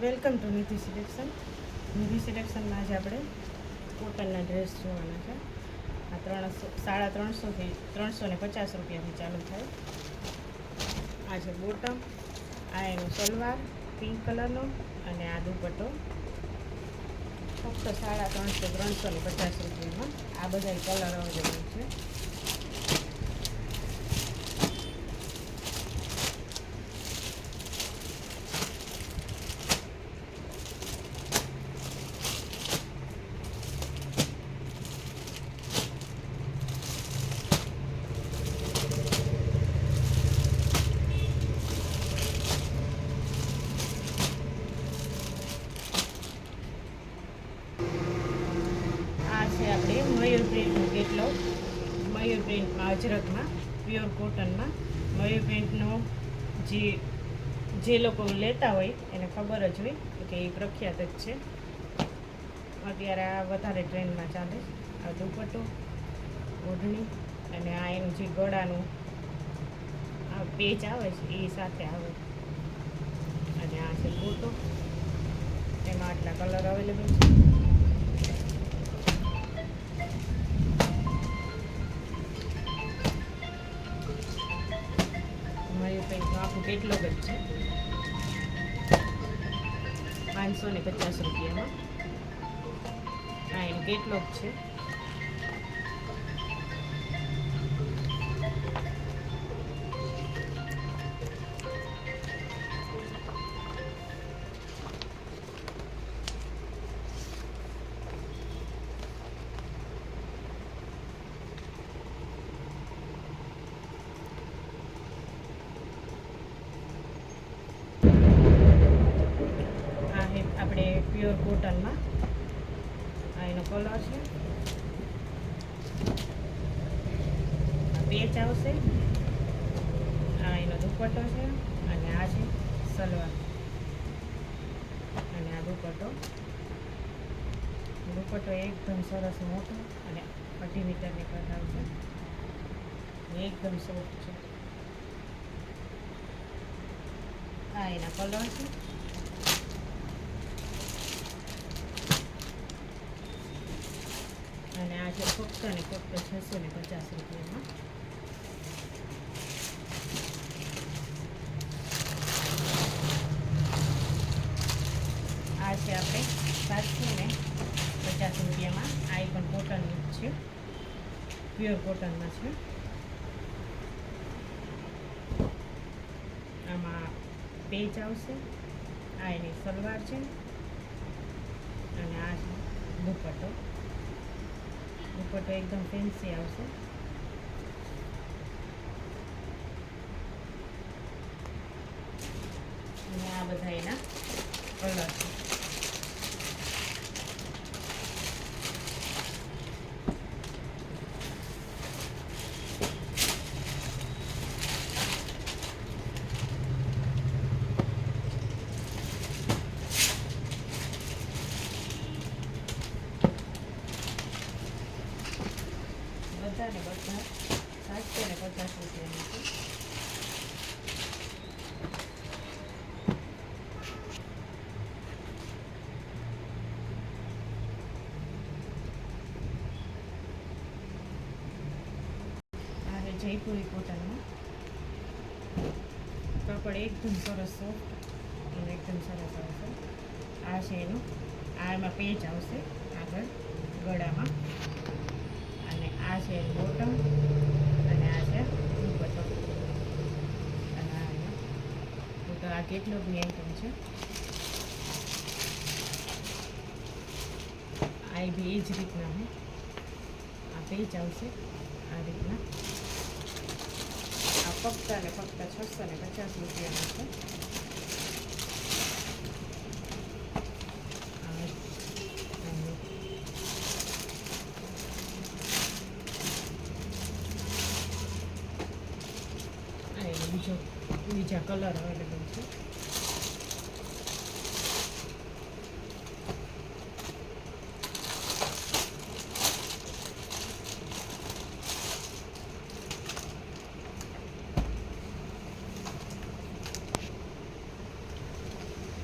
Welcome to Nidhi selection. Nidhi સિલેક્શનમાં આજે આપણે કોટનના ડ્રેસ જોવાના છે. આ 350 થી 350 રૂપિયાથી ચાલુ થાય. આ છે બોટમ, આ એનો સલવાર પિંક કલરનો અને આ દુપટ્ટો ફક્ત 350 350 રૂપિયામાં. આ બધા કલર અવેલેબલ છે. છે આપણે મયુર પ્રિન્ટનો કેટલો, મયુર પ્રિન્ટમાં અજરકમાં પ્યોર કોટનમાં મયુર પ્રિન્ટનો જે લોકો લેતા હોય એને ખબર જ હોય કે એ પ્રખ્યાત જ છે. અત્યારે આ વધારે ટ્રેન્ડમાં ચાલે. આ દુપટ્ટો, ઓઢણી અને આ એનું જે ગળાનું આ પેચ આવે છે એ સાથે આવે. અને આ છે ફોટો, એમાં આટલા કલર અવેલેબલ છે. કંઈકનું આખું કેટલોગ જ છે. 550 રૂપિયામાં આ એનું કેટલોગ છે. આપણે પ્યોર કોટનમાં આ એનો કલર છે, પેચ આવશે, આ એનો દુપટ્ટો છે અને આ છે સલવાર અને આ દુપટ્ટો એકદમ સરસ મોટો અને 2.5 મીટરની કટ આવશે. એકદમ સોફ્ટ છે. આ એના કલર છે. અને આ છે ફક્ત ને ફક્ત 650 રૂપિયામાં. આ છે આપણે 750 રૂપિયામાં. આ પણ કોટનનું જ છે, પ્યોર કોટનમાં છે. આમાં પેચ આવશે, આ એની સલવાર છે અને આ છે દુપટ્ટો એકદમ ફેન્સી આવશે. અને આ બધા એના કલર છે. બધા 750 રૂપિયાની છે. આ છે જયપુરી કોટનમાં. કાપડ એકદમ સરસ સોફ્ટ અને એકદમ સરસ આવશે. આ છે એનું, આ એમાં પેચ આવશે આગળ ગળામાં. અને આ છે બોટમ અને આ છે દુપટ્ટો. અને આ કેટલોગની આઈટમ છે. આ બી એ જ રીતના છે. આ પેચ આવશે આ રીતના. આ ફક્ત અને ફક્ત 650 રૂપિયાનું છે. બીજા કલર અવેલેબલ